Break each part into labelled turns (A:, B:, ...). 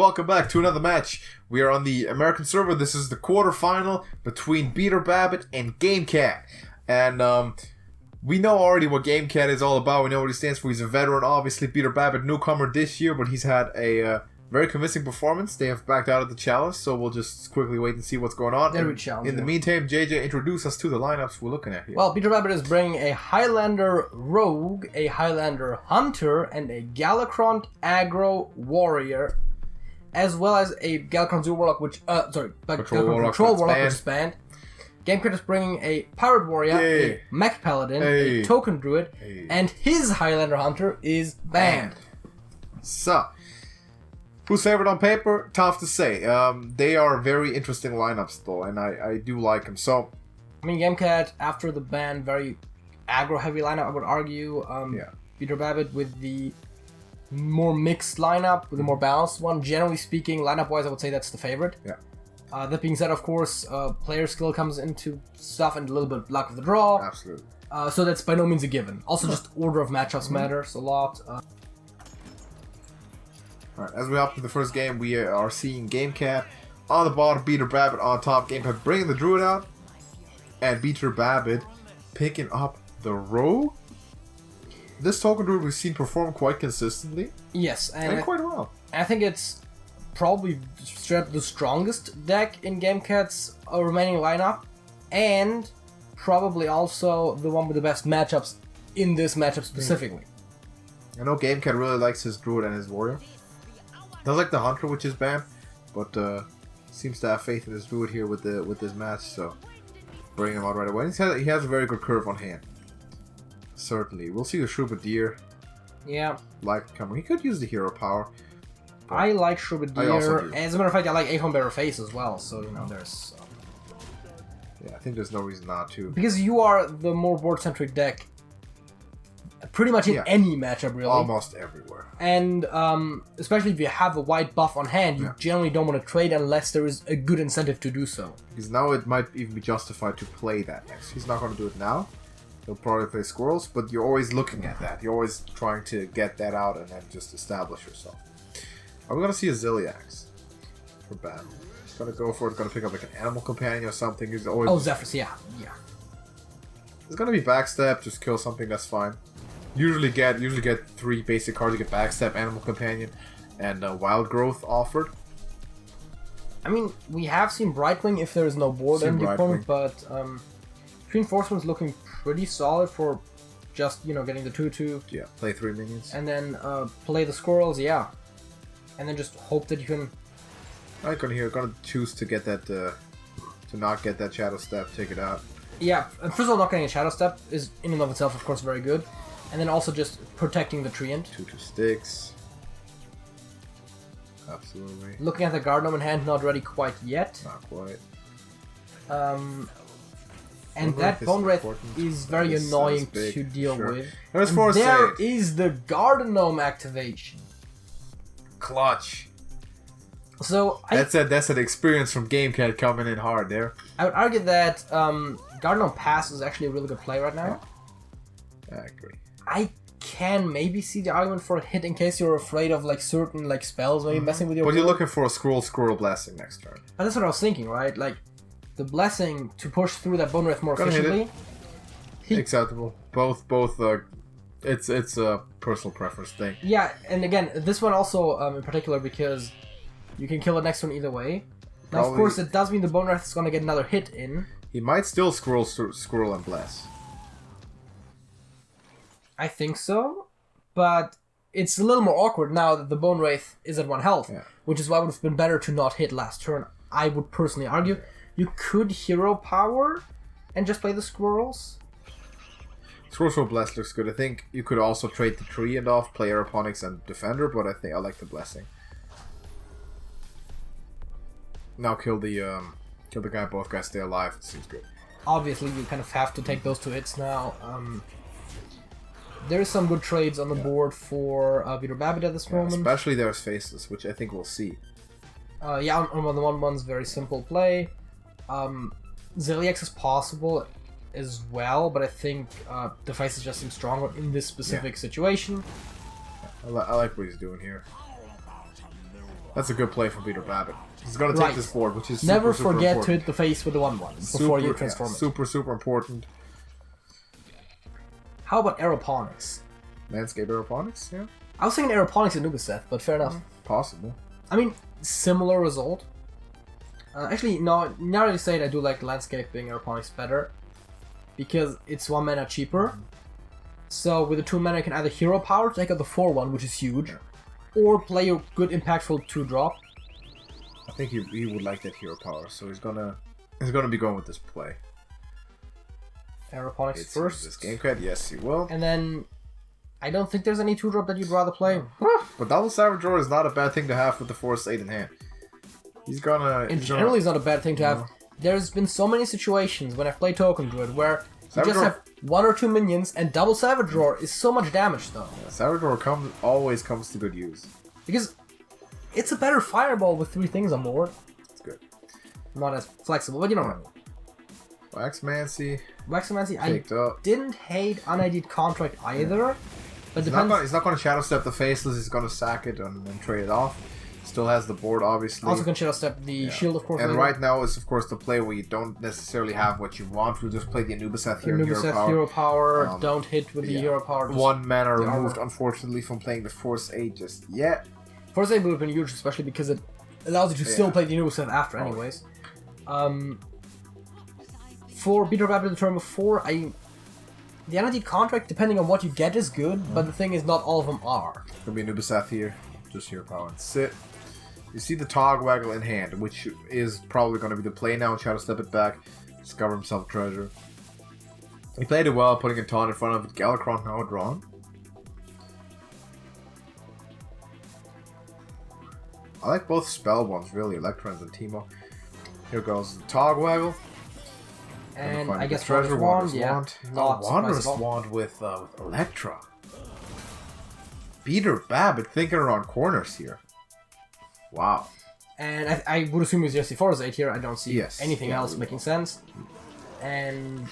A: Welcome back to another match. We are on the American server. This is the quarterfinal between BeterBabbit and GameKat. And we know already what GameKat is all about. We know what he stands for. He's a veteran, obviously. BeterBabbit, newcomer this year, but he's had a very convincing performance. They have backed out of the challenge, so we'll just quickly wait and see what's going on. In the meantime, JJ, introduce us to the lineups we're looking at here.
B: Well, BeterBabbit is bringing a Highlander Rogue, a Highlander Hunter, and a Galacront Aggro Warrior, as well as a Galacront Zoo Warlock, Control Warlock, which is banned. GameKat is bringing a Pirate Warrior, a Mech Paladin, a Token Druid, and his Highlander Hunter is banned.
A: So, who's favorite on paper? Tough to say. They are very interesting lineups, though, and I do like them. So,
B: I mean, GameKat, after the ban, very aggro-heavy lineup, I would argue. BeterBabbit with the more mixed lineup, with the more balanced one. Generally speaking, lineup-wise, I would say that's the favorite.
A: Yeah.
B: That being said, of course, player skill comes into stuff and a little bit of luck of the draw.
A: Absolutely.
B: So that's by no means a given. Also, just order of matchups matters a lot.
A: Alright, as we hop to the first game, we are seeing GameKat on the bottom, BeterBabbit on top. GameKat bringing the Druid out, and BeterBabbit picking up the Rogue. This Token Druid we've seen perform quite consistently.
B: Yes,
A: and quite well.
B: I think it's probably straight up the strongest deck in GameKat's remaining lineup, and probably also the one with the best matchups in this matchup specifically.
A: I know GameKat really likes his Druid and his Warrior. Does like the Hunter, which is banned, but seems to have faith in his Druid here with this match, so bring him out right away. He has a very good curve on hand. Certainly. We'll see the Troubadour.
B: Yeah.
A: Like coming. He could use the hero power.
B: I like Troubadour. As a matter of fact, I like Aegon Bearer Face as well, so, you know, there's...
A: Yeah, I think there's no reason not to.
B: Because you are the more board-centric deck pretty much in any matchup, really.
A: Almost everywhere.
B: And especially if you have a white buff on hand, you generally don't want to trade unless there is a good incentive to do so.
A: Because now it might even be justified to play that next. He's not going to do it now. He'll probably play Squirrels, but you're always looking at that. You're always trying to get that out and then just establish yourself. Are we going to see a Ziliax for battle? He's going to go for it. Going to pick up like an Animal Companion or something. He's always...
B: Oh, Zephyrs, yeah.
A: There's going to be Backstep. Just kill something, that's fine. Usually get 3 basic cards. You get Backstep, Animal Companion, and Wild Growth offered.
B: I mean, we have seen Brightwing if there is no board in the opponent, but Reinforcement's looking pretty solid for just, you know, getting the 2/2.
A: Yeah, play 3 minions.
B: And then play the Squirrels, and then just hope that you can...
A: I'm gonna choose to get that, to not get that Shadow Step, take it out.
B: Yeah, and first of all, not getting a Shadow Step is in and of itself, of course, very good. And then also just protecting the Treant.
A: 2/2 sticks. Absolutely.
B: Looking at the Gardenom in hand, not ready quite yet.
A: Not quite.
B: And that Bone Wraith is very annoying to deal with.
A: And
B: there is the Gardenom activation.
A: Clutch.
B: So
A: that's an experience from GameKat coming in hard there.
B: I would argue that Gardenom Pass is actually a really good play right now.
A: I agree.
B: I can maybe see the argument for a hit in case you're afraid of like certain like spells maybe messing with your
A: But you're looking for a Squirrel Blessing next turn.
B: And that's what I was thinking, right? Like the Blessing to push through that Bone Wraith more efficiently.
A: Acceptable. Both it's a personal preference thing.
B: Yeah, and again, this one also in particular because you can kill it next turn either way. Now, of course, it does mean the Bone Wraith is going to get another hit in.
A: He might still Squirrel and Bless.
B: I think so, but it's a little more awkward now that the Bone Wraith is at 1 health, which is why it would have been better to not hit last turn, I would personally argue. You could Hero Power and just play the Squirrels.
A: Squirrels for Bless looks good. I think you could also trade the Treant off, play Aeroponics and Defender, but I think I like the Blessing. Now kill the guy, both guys stay alive, it seems good.
B: Obviously, you kind of have to take those 2 hits now. There's some good trades on the board for BeterBabbit at this moment.
A: Especially there's Faceless, which I think we'll see.
B: On the 1/1's very simple play. Ziliax is possible as well, but I think the Faceless just seems stronger in this specific situation.
A: I like what he's doing here. That's a good play from BeterBabbit. He's gonna take this board, which is
B: never
A: super
B: forget
A: important.
B: to hit the face with the 1/1 before you transform it.
A: Super important.
B: How about aeroponics?
A: Landscape aeroponics, yeah.
B: I was thinking aeroponics in Ubiseth, but fair enough.
A: Possible.
B: I mean, similar result. Actually, no. Now that you say it, I do like landscaping aeroponics better because it's 1 mana cheaper. So with the 2 mana, you can either hero power to take out the 4/1, which is huge, or play a good impactful 2-drop.
A: I think he would like that hero power, so he's gonna be going with this play.
B: Aeroponics first.
A: This GameKat, yes, he will.
B: And then I don't think there's any 2-drop that you'd rather play.
A: But Double Savage Roar is not a bad thing to have with the Force 8 in hand. He's gonna.
B: In general, it's not a bad thing to have. There's been so many situations when I've played Token Druid where you just have 1 or 2 minions, and Double Savage Roar is so much damage though.
A: Yeah, Savage Roar always comes to good use.
B: Because it's a better fireball with 3 things on board.
A: It's good.
B: Not as flexible, but you know what I mean.
A: Waxmancy.
B: Waxmancy, I didn't hate Unided Contract either. But
A: he's not going to Shadow Step the Faceless, he's going to sack it and then trade it off. Still has the board, obviously.
B: Also can Shadow Step the shield, of course.
A: And right now is, of course, the play where you don't necessarily have what you want. We'll just play the Anubiseth here.
B: Anubiseth hero power. Don't hit with the hero power.
A: 1 mana removed, unfortunately, from playing the Force 8 just yet.
B: Force 8 would have been huge, especially because it allows you to still play the Anubiseth after, anyways. For BeterBabbit the turn before, the Unided Contract, depending on what you get, is good, but the thing is, not all of them are.
A: Could be Anubiseth here. Just hero power and sit. You see the Togwaggle in hand, which is probably going to be the play now. Try to step it back, discover himself treasure. He played it well, putting a taunt in front of it. Galakron now drawn. I like both spell ones, really. Electrons and Teemo. Here goes the Togwaggle.
B: And I guess
A: treasure
B: wand, yeah.
A: Wondrous Wand with Electra. BeterBabbit thinking around corners here. Wow.
B: And I would assume it's just the Force 8 here. I don't see anything else making sense. And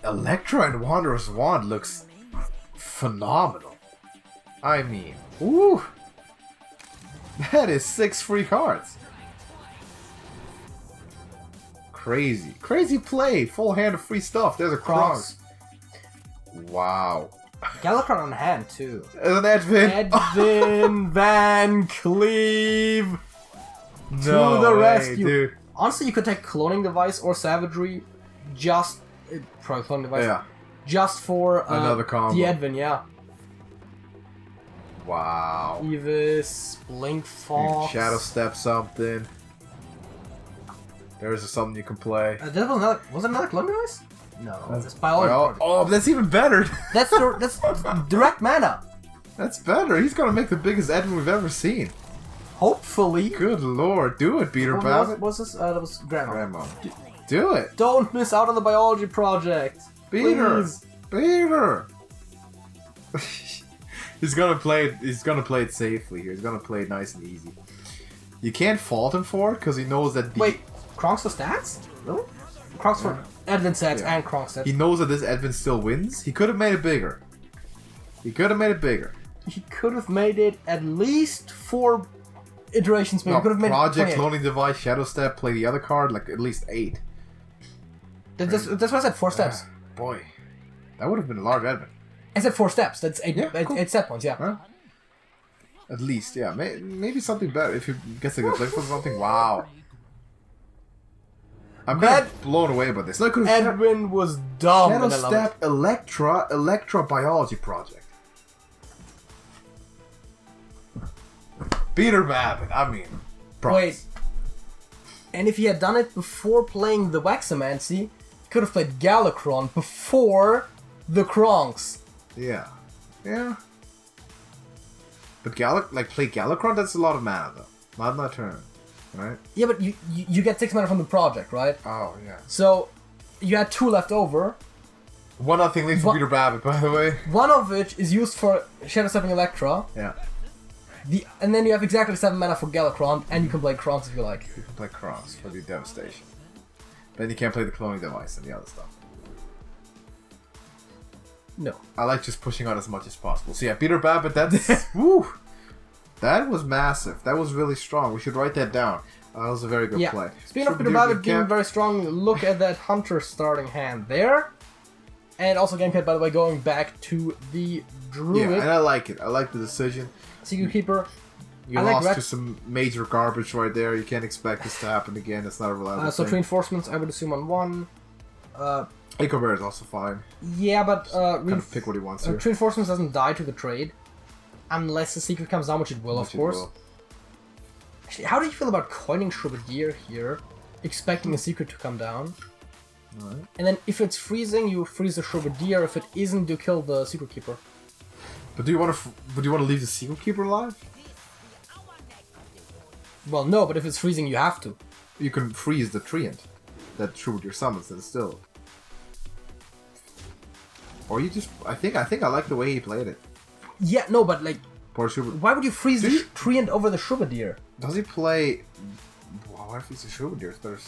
A: Electra and Wondrous Wand looks phenomenal. I mean, ooh. That is 6 free cards. Crazy. Crazy play. Full hand of free stuff. There's a Kronks. Wow.
B: Galakron on hand, too.
A: An Edwin.
B: Edwin Van Cleave.
A: No
B: to the
A: way,
B: rescue.
A: Dude.
B: Honestly, you could take Cloning Device or Savagery just... probably Cloning Device.
A: Yeah.
B: Just for
A: another combo.
B: The Edwin, yeah.
A: Wow.
B: Evis, Blink Fox.
A: Shadow Step something. There's something you can play.
B: Was it another Cloning Device? No, that's Biology.
A: Oh, that's even better.
B: That's direct mana.
A: That's better. He's gonna make the biggest Edwin we've ever seen.
B: Hopefully.
A: Good lord, do it, BeterBabbit.
B: What was this? That was Grandma.
A: Do it.
B: Don't miss out on the biology project.
A: Beater.
B: Please.
A: Beater. He's gonna play it. He's gonna play it safely here. He's gonna play it nice and easy. You can't fault him for it because he knows that.
B: Wait, Kronks for stats? Really? Kronks for Edwin stats and Kronks stats.
A: He knows that this Edwin still wins. He could have made it bigger. He could have made it bigger.
B: He could have made it at least 4 iterations. Maybe.
A: No,
B: could have made
A: Project, Cloning Device, Shadow Step, play the other card, like at least 8.
B: That's what I said. 4 steps.
A: Boy, that would have been a large Edwin.
B: I said 4 steps. That's 8.
A: Cool.
B: 8 step points. Yeah.
A: Huh? At least, yeah. Maybe something better if he gets a good play for something. Wow. I'm blown away by this. Look,
B: Edwin was dumb.
A: Shadow Step, Electra Biology Project. BeterBabbit. I mean, props.
B: Wait. And if he had done it before playing the Waxamancy, he could have played Galakron before the Kronks.
A: Yeah. Yeah. But play Galakron, that's a lot of mana though. Not my turn. Right?
B: Yeah, but you get 6 mana from the project, right?
A: Oh, yeah.
B: So, you had 2 left over.
A: 1-0 lead for BeterBabbit, by the way.
B: One of which is used for Shadow Stepping Electra.
A: Yeah.
B: And then you have exactly 7 mana for Galakron, and you can play Kronks if you like.
A: You can play Kronks for the Devastation. Then you can't play the Cloning Device and the other stuff.
B: No.
A: I like just pushing out as much as possible. So yeah, BeterBabbit, that's... woo! That was massive. That was really strong. We should write that down. That was a very good play.
B: Speaking of BeterBabbit being very strong, look at that Hunter starting hand there. And also GameKat, by the way, going back to the Druid.
A: Yeah, and I like it. I like the decision.
B: Secret Keeper.
A: You lost to some major garbage right there. You can't expect this to happen again. It's not a reliable
B: so
A: thing.
B: Reinforcements, I would assume on 1.
A: Echo Bear is also fine.
B: Yeah, but
A: kind of pick what he wants here.
B: Reinforcements doesn't die to the trade. Unless the secret comes down, which it will, of course. Actually, how do you feel about coining Troubadour here, expecting a secret to come down?
A: Right.
B: And then if it's freezing, you freeze the Troubadour. If it isn't, you kill the Secret Keeper.
A: But do you want to leave the Secret Keeper alive?
B: Well, no, but if it's freezing, you have to.
A: You can freeze the Treant that Troubadour summons and still. Or you just I think I like the way he played it.
B: Yeah, no, but like, why would you freeze the Treant over the Troubadour?
A: Does he play? Well, why freeze the Troubadour? It's better.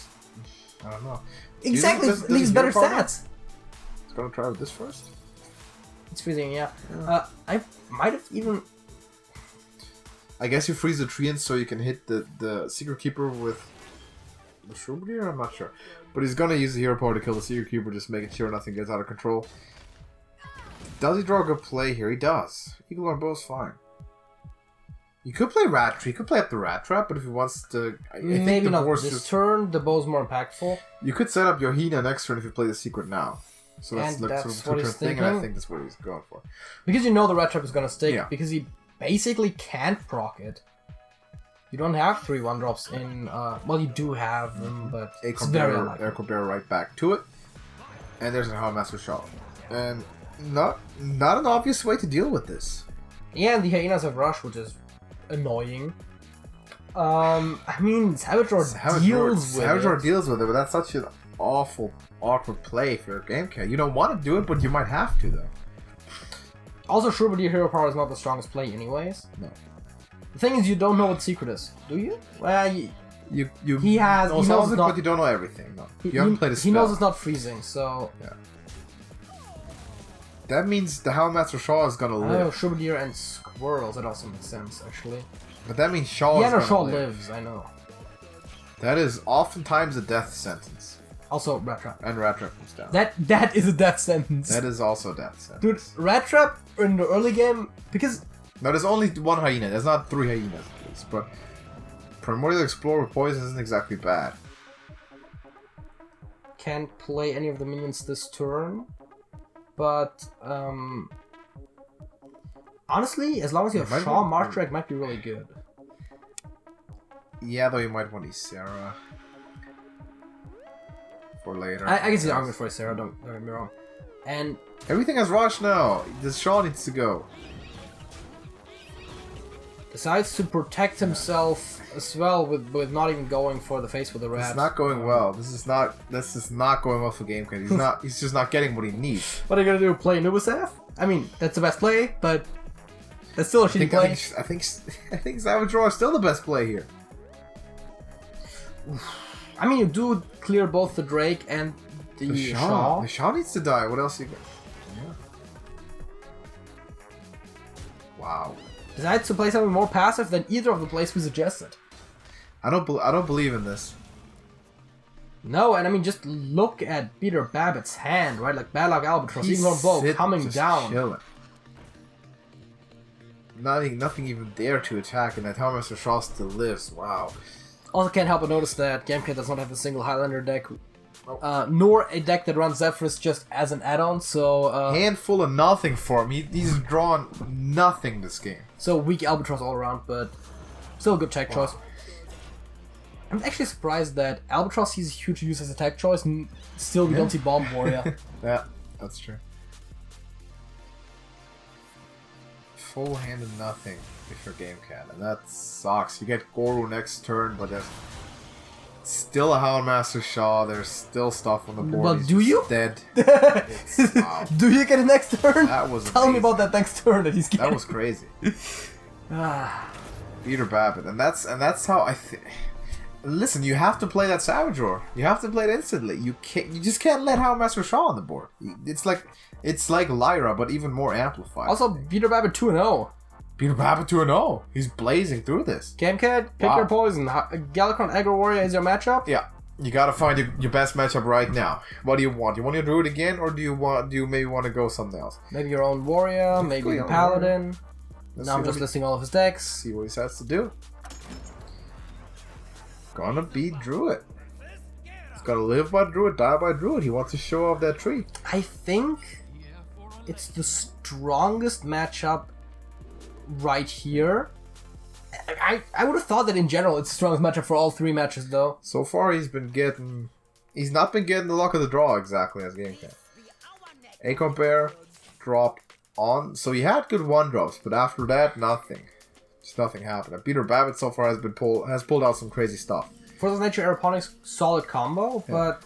A: I don't know.
B: Exactly, it leaves better stats.
A: It's gonna try with this first.
B: It's freezing, yeah. I might have even.
A: I guess you freeze the Treant so you can hit the Secret Keeper with the Troubadour. I'm not sure, but he's gonna use the hero power to kill the Secret Keeper, just making sure nothing gets out of control. Does he draw a good play here? He does. Eagle on Bow's fine. You could play Rat Trap. You could play up the Rat Trap, but if he wants to...
B: Maybe not this turn. The Bow's more impactful.
A: You could set up Yohina next turn if you play the Secret now. So that's like sort of a two-turn thing, and I think that's what he's going for.
B: Because you know the Rat Trap is going to stick, because he basically can't proc it. You don't have 3 1-drops in... well, you do have them, but it's very unlikely.
A: Echo Bear right back to it. And there's a Hellmaster Shaw. And not an obvious way to deal with this.
B: Yeah, and the Hyenas have Rush, which is annoying. I mean, Salvador deals with it, but that's such an awkward play for a GameKat. You don't want to do it, but you might have to, though. Also, Troubadour Hero Power is not the strongest play anyways.
A: No.
B: The thing is, you don't know what the secret is, do you? Well,
A: he
B: knows
A: it, but you don't know everything. No. You haven't played a spell.
B: He knows it's not freezing, so...
A: Yeah. That means the Hellmaster Shaw is gonna live.
B: Oh, Troubadour and Squirrels, that also makes sense, actually.
A: But that means Shaw is gonna live.
B: Shaw lives, I know.
A: That is oftentimes a death sentence.
B: Also, Rat Trap.
A: And Rat Trap comes down.
B: That is a death sentence.
A: That is also a death sentence.
B: Dude, Rat Trap in the early game, because...
A: No, there's only 1 hyena. There's not 3 hyenas, at least. But Primordial Explorer with poison isn't exactly bad.
B: Can't play any of the minions this turn. But, honestly, as long as you have Shaw, Martrek might be really good.
A: Yeah, though you might want Ysera for later.
B: I can see the argument for Ysera, don't get me wrong. And
A: everything has Rush now. The Shaw needs to go.
B: Decides to protect himself as well with not even going for the face with the rat.
A: It's not going well. This is not going well for GameKat. He's just not getting what he needs.
B: What are you gonna do? Play Nubisaf? I mean, that's the best play, but that's still a shitty play.
A: I think Savage Roar is still the best play here.
B: I mean, you do clear both the Drake and the Shaw.
A: The Shaw needs to die. What else you got? Yeah. Wow.
B: Decides to play something more passive than either of the plays we suggested.
A: I don't believe in this.
B: No, and I mean, just look at BeterBabbit's hand, right? Like Bad Luck Albatross, Eagle Bow coming down.
A: Chilling. Nothing even there to attack, and that Hellmaster Shaw still lives. Wow.
B: Also, can't help but notice that GameKat does not have a single Highlander deck, nor a deck that runs Zephyrus just as an add-on. So
A: handful of nothing for him. He's drawn nothing this game.
B: So weak Albatross all around, but still a good tech choice. I'm actually surprised that Albatross is huge use as a tech choice, and still we don't see Bomb Warrior.
A: Yeah, that's true. Full-handed nothing if you're GameKat, and that sucks. You get Goru next turn, but there's still a Howlmaster Shaw. There's still stuff on the board.
B: Well, do you?
A: Dead.
B: Wow. Do you get it next turn?
A: That was
B: Tell me about that next turn that he's getting.
A: That was crazy. BeterBabbit, and that's how I think. Listen, you have to play that Savage Roar. You have to play it instantly. You just can't let Howlmaster Shaw on the board. It's like Lyra, but even more amplified.
B: Also, BeterBabbit 2-0.
A: BeterBabbit 2-0. He's blazing through this.
B: GameKat, pick your poison. Galacron Aggro Warrior is your matchup?
A: Yeah. You gotta find your best matchup right now. What do you want? You want your Druid again, or do you maybe want to go something else?
B: Maybe your own Warrior, maybe the Paladin. Now I'm just listing all of his decks.
A: See what he decides to do. Gonna beat Druid. He's gotta live by Druid, die by Druid. He wants to show off that tree.
B: I think it's the strongest matchup right here. I would have thought that in general it's the strongest matchup for all three matches, though.
A: So far, he's not been getting the luck of the draw exactly as GameKat. Acorn Bear dropped on, so he had good 1-drops, but after that, nothing. Just nothing happened. And BeterBabbit so far has pulled out some crazy stuff.
B: Force of Nature Aeroponics, solid combo, but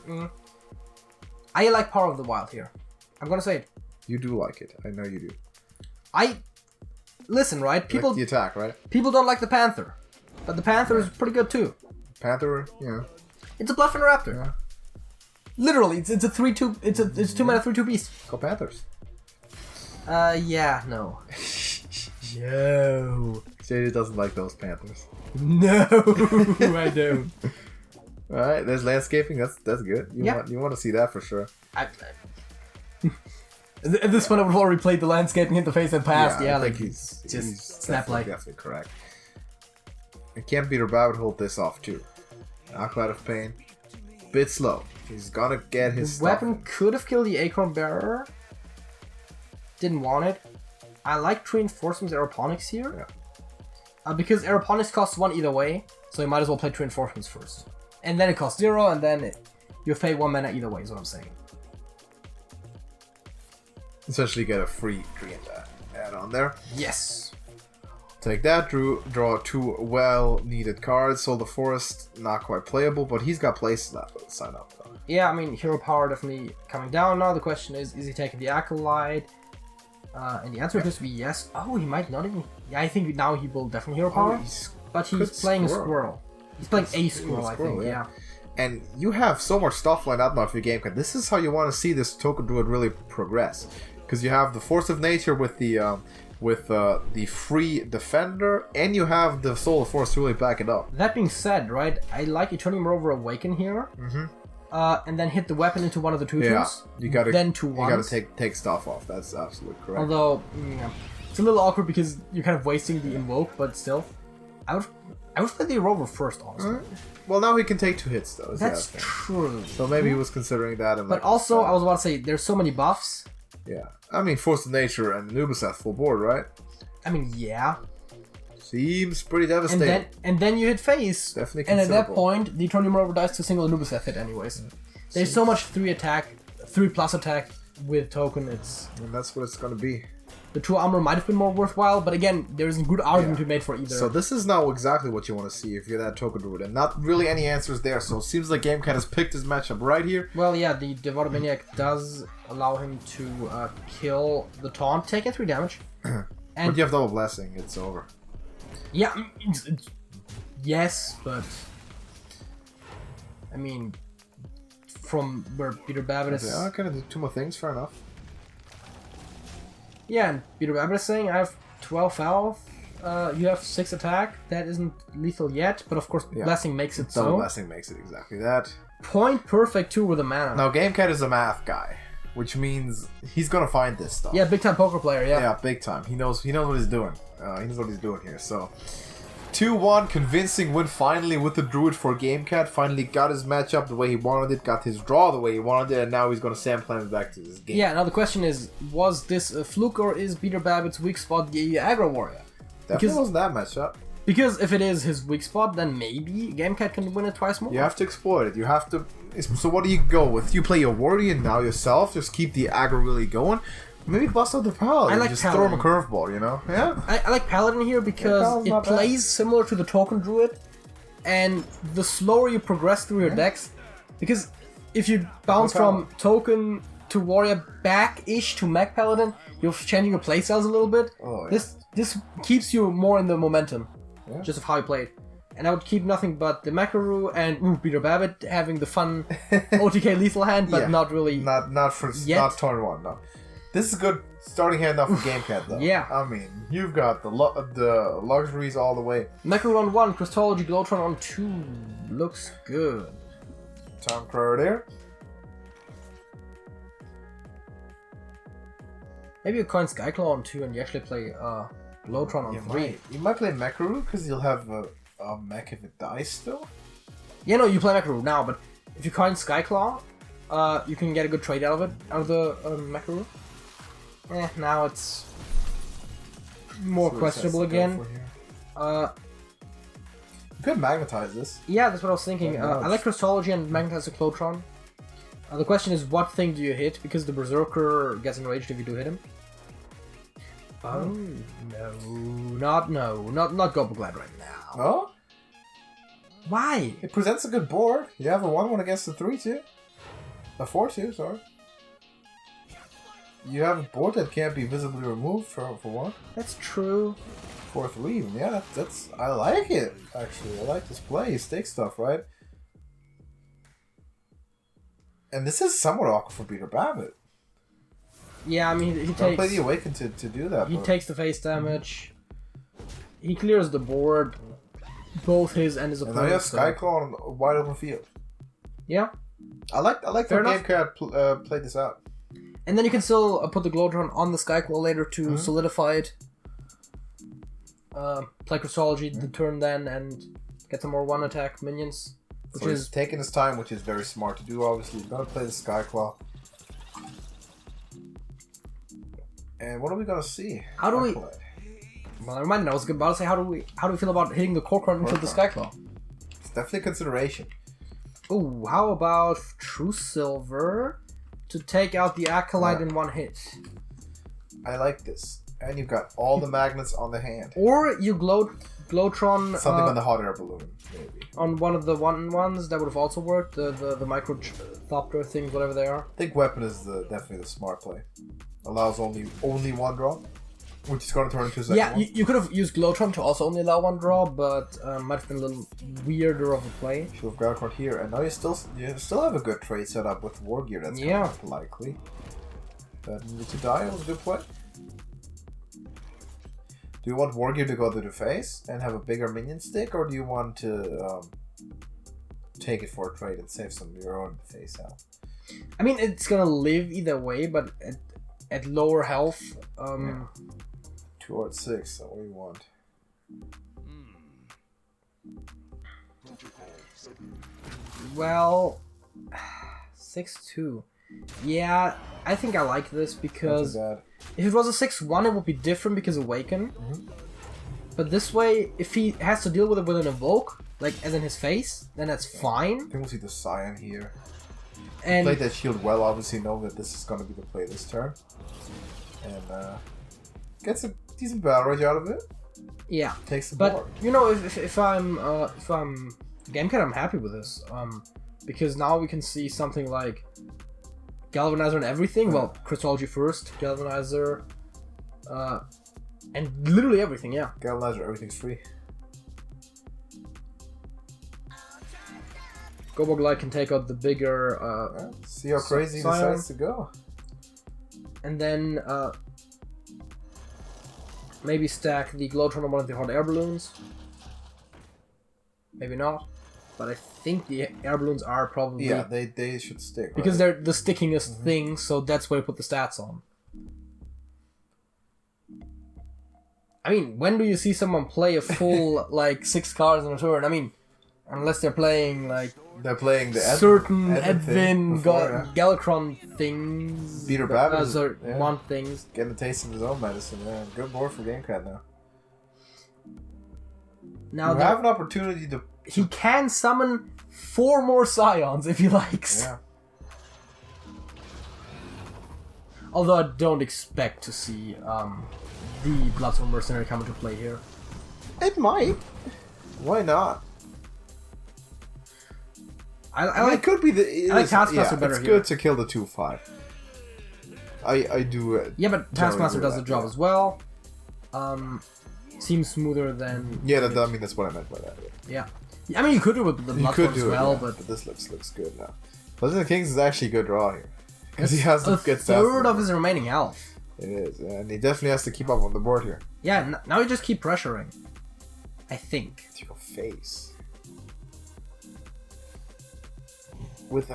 B: I like Power of the Wild here. I'm gonna say it.
A: You do like it. I know you do.
B: Listen, right? People
A: like the attack, right?
B: People don't like the Panther, but the Panther is pretty good too.
A: Panther, yeah.
B: It's a Bluff and a Raptor.
A: Yeah.
B: Literally, it's a 3/2. It's 2-mana 3/2 beast.
A: Go Panthers.
B: Yeah, no. No.
A: JD doesn't like those Panthers.
B: No, I don't.
A: All right, there's landscaping. That's good. You want to see that for sure.
B: At this point, I would have already played the landscaping interface and passed. Yeah, like
A: he's
B: snap like.
A: Definitely correct. And can't BeterBabbit hold this off too. Acolyte of Pain, bit slow. He's gonna get his.
B: The weapon could have killed the Acorn Bearer. Didn't want it. I like Reinforcements Aeroponics here. Yeah. Because Aeroponics costs 1 either way, so you might as well play Reinforcements first. And then it costs 0, and then you pay 1 mana either way, is what I'm saying.
A: Essentially get a free green add-on there.
B: Yes.
A: Take that, draw 2 well-needed cards. Soul the Forest, not quite playable, but he's got places that will sign up though.
B: Yeah, I mean, Hero Power definitely coming down now. The question is he taking the Acolyte? And the answer appears to be yes. Oh, he might not even... Yeah, I think now he will definitely Hero Power. But he's playing a Squirrel. He's playing a Squirrel, I think, yeah. And
A: you have so much stuff lined up now for your GameKat. This is how you want to see this Token Druid really progress. Because you have the Force of Nature with the free Defender, and you have the Soul of Force to really back it up.
B: That being said, right, I like Eternium Rover Awaken here. Mm-hmm. And then hit the weapon into one of the 2/2s. Yeah,
A: you gotta,
B: then 2/1s.
A: You gotta take stuff off. That's absolutely correct.
B: Although, it's a little awkward because you're kind of wasting the Invoke, but still. I would play the Rover first, honestly.
A: Mm-hmm. Well, now he can take 2 hits, though.
B: That's true.
A: So maybe he was considering that.
B: But also, I was about to say, there's so many buffs.
A: Yeah. I mean, Force of Nature and Nubiseth full board, right?
B: I mean, yeah.
A: Seems pretty devastating.
B: And then you hit face.
A: Definitely
B: and at that point, the Eternium Rover dies to single Nubiseth hit anyways. There's so much 3+ attack with token,
A: and that's what it's gonna be.
B: The 2 armor might have been more worthwhile, but again, there's a good argument to be made for either.
A: So this is now exactly what you want to see if you're that Token Druid, and not really any answers there. So it seems like GameKat has picked his matchup right here.
B: Well, yeah, the Devoted Maniac does allow him to kill the taunt, taking 3 damage.
A: And but you have Double Blessing, it's over.
B: Yeah, yes, but I mean, from where BeterBabbit is...
A: Yeah, kind of do 2 more things, fair enough.
B: Yeah, and BeterBabbit is saying, I have 12 health, you have 6 attack, that isn't lethal yet, but of course Blessing makes it
A: Double Blessing makes it exactly that.
B: Point perfect too with a mana.
A: Now GameKat is a math guy, which means he's gonna find this stuff.
B: Yeah, big time poker player, yeah.
A: Yeah, big time. He knows what he's doing. He knows what he's doing here, so... 2-1, convincing win finally with the Druid for GameKat. Finally got his matchup the way he wanted it, got his draw the way he wanted it, and now he's going to Sam plan back to this game.
B: Yeah, now the question is, was this a fluke or is BeterBabbit's weak spot the Aggro Warrior?
A: Definitely wasn't that matchup.
B: Because if it is his weak spot, then maybe GameKat can win it twice more.
A: You have to exploit it. You have to... So what do you go with? You play your Warrior now yourself, just keep the aggro really going. Maybe bust out the Paladin.
B: I like
A: just
B: Paladin.
A: Throw him a curveball, you know? Yeah.
B: I like Paladin here because it plays similar to the Token Druid, and the slower you progress through your decks, because if you bounce from Token to Warrior back-ish to Mech Paladin, you're changing your playstyles a little bit.
A: Oh, yeah.
B: This keeps you more in the momentum, just of how you play it. And I would keep nothing but the Macaru and BeterBabbit having the fun OTK lethal hand, but not really.
A: Not turn 1, no. This is a good starting hand off for GameKat, though.
B: Yeah.
A: I mean, you've got the luxuries all the way.
B: Mecharoo on 1, Christology Glowtron on 2. Looks good.
A: Tom Crower there.
B: Maybe you coin Skyclaw on 2 and you actually play Glowtron on 3.
A: You might play Mecharoo because you'll have a mech if it dies still.
B: Yeah, no, you play Mecharoo now, but if you coin Skyclaw, you can get a good trade out of the Mecharoo. Now it's more questionable again.
A: You could magnetize this.
B: Yeah, that's what I was thinking. I like Christology and magnetize the Glowtron. The question is, what thing do you hit? Because the Berserker gets enraged if you do hit him. Oh no, not Gobbleglad right now.
A: No?
B: Why?
A: It presents a good board. You have a 1-1 against the 3-2. A 4-2, sorry. You have a board that can't be visibly removed for 1.
B: That's true.
A: 4-3 even. Yeah, that's I like it, actually. I like this play. You stake stuff, right? And this is somewhat awkward for BeterBabbit.
B: Yeah, I mean, he
A: Don't
B: takes...
A: play the Awaken to do that.
B: He takes the face damage. He clears the board. Both his and his
A: And
B: opponent's.
A: now you have Skyclaw on a wide open field.
B: Yeah.
A: I like how GameKat played this out.
B: And then you can still put the Glowtron on the Skyclaw later to solidify it. Play Christology the turn then and get some more 1-attack minions. Which
A: So
B: is
A: he's taking his time, which is very smart to do, obviously. He's going to play the Skyclaw. And what are we going to see?
B: How do we... Well, never mind. I was about to say, how do we feel about hitting the Corcoran into the Skyclaw?
A: It's definitely a consideration.
B: Ooh, how about True Silver to take out the Acolyte in 1 hit?
A: I like this. And you've got all the magnets on the hand.
B: Or you Glowtron...
A: Something on the hot air balloon, maybe.
B: On one of the 1-1s, that would have also worked. The Microthopter things, whatever they are.
A: I think Weapon is definitely the smart play. Allows only 1 draw. Which is going to turn into a second one.
B: You could have used Glowtron to also only allow 1 draw, but might have been a little weirder of a play.
A: Should have got a card here, and now you still have a good trade set up with War Gear. That's kind of likely. That needed to die. It was a good play. Do you want War Gear to go to the face and have a bigger minion stick, or do you want to take it for a trade and save some of your own face out?
B: I mean, it's gonna live either way, but at lower health.
A: 2 or 6, that's what we want.
B: Well, 6-2. Yeah, I think I like this because if it was a 6-1, it would be different because Awaken. But this way, if he has to deal with it with an Evoke, like as in his face, then that's fine.
A: I think we'll see the Scion here.
B: And
A: play that shield well, obviously know that this is going to be the play this turn. And gets a decent battle rage out of it.
B: Yeah.
A: Takes the
B: board.
A: But
B: you know, if I'm GameKat, I'm happy with this. Because now we can see something like Galvanizer and everything. Well, Christology first, Galvanizer, and literally everything. Yeah.
A: Galvanizer, everything's free.
B: Gobbleglide can take out the bigger.
A: See how crazy he decides to go.
B: And then maybe stack the Glowtron on one of the hot air balloons. Maybe not, but I think the air balloons are probably
A: they should stick
B: because they're the stickingest thing. So that's where you put the stats on. I mean, when do you see someone play a full like 6 cards in a turn? I mean, unless they're playing like.
A: They're playing the
B: certain Edwin Galacron things.
A: BeterBabbit
B: want things.
A: Getting a taste of his own medicine. Yeah, good board for GameKat now.
B: Now
A: you have an opportunity to.
B: He can summon 4 more Scions if he likes.
A: Yeah.
B: Although I don't expect to see the Bloodstone Mercenary come into play here.
A: It might. Why not?
B: I like.
A: It could be the.
B: I like Taskmaster better
A: it's
B: here.
A: good to kill the 2/5. I do.
B: Yeah, but Taskmaster does the job as well. Seems smoother than.
A: Yeah, I mean that's what I meant by that.
B: Yeah. I mean, you could do it with the Bloodstone as well, but
A: this looks good now. Blessing the Kings is actually a good draw here. Because he has to get
B: third of his remaining health.
A: It is, and he definitely has to keep up on the board here.
B: Yeah, now you just keep pressuring. I think.
A: It's your face. With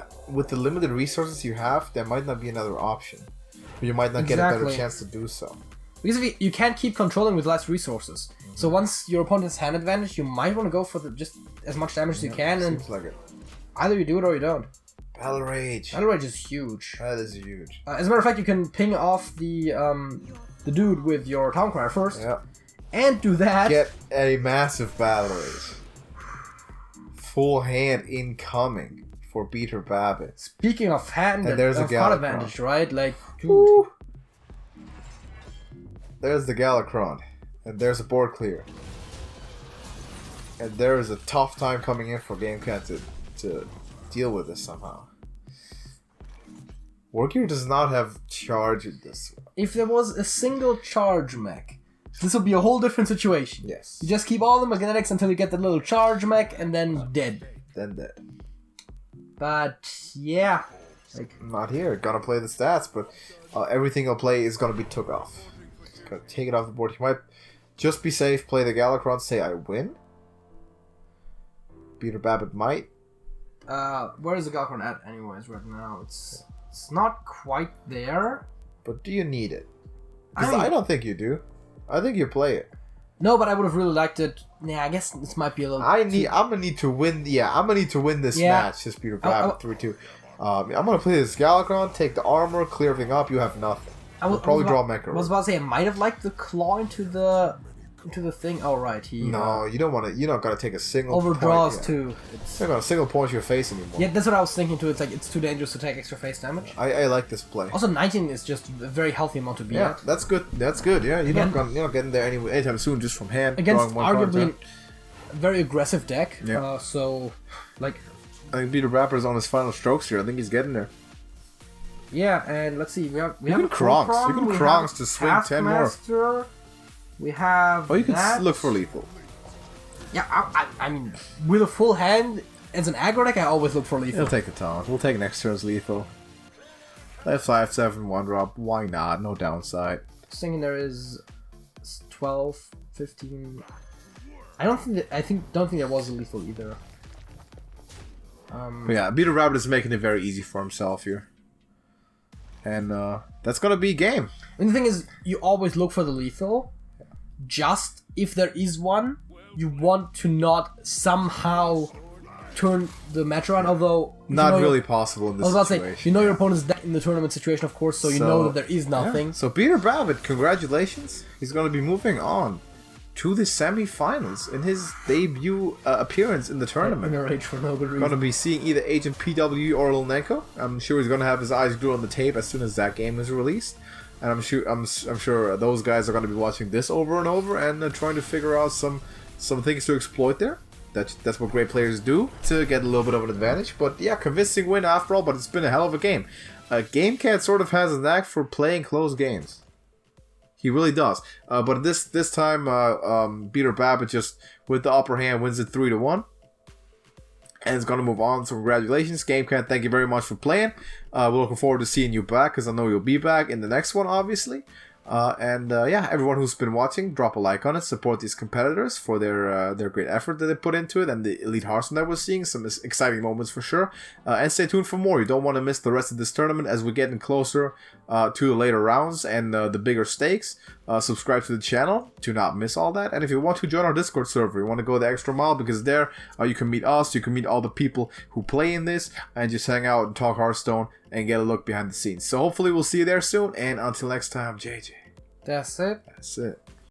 A: the limited resources you have, there might not be another option. But you might not get a better chance to do so.
B: Because if you can't keep controlling with less resources. Mm-hmm. So once your opponent has hand advantage, you might want to go for just as much damage as you can. And
A: like it.
B: Either you do it or you don't.
A: Battle Rage.
B: Battle Rage is huge.
A: That is huge.
B: As a matter of fact, you can ping off the dude with your Town Crier first.
A: Yeah.
B: And do that.
A: Get a massive Battle Rage. Full hand incoming for BeterBabbit.
B: Speaking of hand
A: and there's a
B: card advantage, right? Like, dude.
A: There's the Galakrond. And there's a board clear. And there is a tough time coming in for GameKat to deal with this somehow. Wargear does not have charge in this one.
B: If there was a single charge mech, this would be a whole different situation.
A: Yes.
B: You just keep all the magnetics until you get the little charge mech and then dead.
A: Then dead.
B: But yeah. Like,
A: not here. Gonna play the stats, but everything he'll play is gonna be took off. He's gonna take it off the board. He might just be safe, play the Galakrond, say I win. BeterBabbit might.
B: Where is the Galakrond at anyways right now? It's not quite there.
A: But do you need it? Because I don't think you do. I think you play it.
B: No, but I would have really liked it. Yeah, I guess this might be a little.
A: I'm gonna need to win. Yeah, I'm gonna need to win this match. Just BeterBabbit 3-2. I'm gonna play this Galakrond, take the armor, clear everything up. You have nothing. I'll probably draw Mecha.
B: I was about to say I might have liked the claw into the thing. Oh right,
A: No, you don't want to. You're not gonna take a single.
B: Overdraws
A: point,
B: too.
A: You're not gonna single point to your face anymore.
B: Yeah, that's what I was thinking too. It's like it's too dangerous to take extra face damage.
A: I like this play.
B: Also, 19 is just a very healthy amount to be at.
A: That's good. That's good. Yeah, you're not getting there anytime soon just from hand.
B: Against arguably a very aggressive deck. Yeah. So, like.
A: I think BeterBabbit is on his final strokes here. I think he's getting there.
B: Yeah, and let's see. We have
A: Kronks. You can Kronks to swing 10 more.
B: We have.
A: Oh, you can look for lethal.
B: Yeah, I mean, with a full hand as an aggro deck, I always look for lethal.
A: He'll take the taunt. We'll take next turn's lethal. Left 5/7 1 drop. Why not? No downside.
B: Thinking there is 12, 15. I don't think there was a lethal either.
A: But yeah, BeterBabbit is making it very easy for himself here. And that's gonna be game.
B: And the thing is, you always look for the lethal. Just if there is one, you want to not somehow turn the match around. Although
A: not really possible in this situation. I was about to say,
B: you know your opponent's dead in the tournament situation, of course, so you know that there is nothing.
A: Yeah. So BeterBabbit, congratulations! He's gonna be moving on to the semifinals in his debut appearance in the tournament.
B: In a rage for no good reason.
A: Going to be seeing either Agent PW or Lil Neko. I'm sure he's going to have his eyes glued on the tape as soon as that game is released, and I'm sure those guys are going to be watching this over and over and trying to figure out some things to exploit there. That's what great players do to get a little bit of an advantage. But yeah, convincing win after all. But it's been a hell of a game. GameKat sort of has a knack for playing close games. He really does. But this time, BeterBabbit just with the upper hand wins it 3-1, and is going to move on. So congratulations, GameKat. Thank you very much for playing. We're looking forward to seeing you back, because I know you'll be back in the next one, obviously. Yeah, everyone who's been watching, drop a like on it. Support these competitors for their great effort that they put into it, and the elite Hearthstone that we're seeing. Some exciting moments for sure. And stay tuned for more. You don't want to miss the rest of this tournament as we're getting closer to the later rounds and the bigger stakes. Subscribe to the channel to not miss all that. And if you want to join our Discord server, you want to go the extra mile, because there you can meet us, you can meet all the people who play in this, and just hang out and talk Hearthstone and get a look behind the scenes. So hopefully we'll see you there soon, and until next time, JJ.
B: That's it.
A: That's it.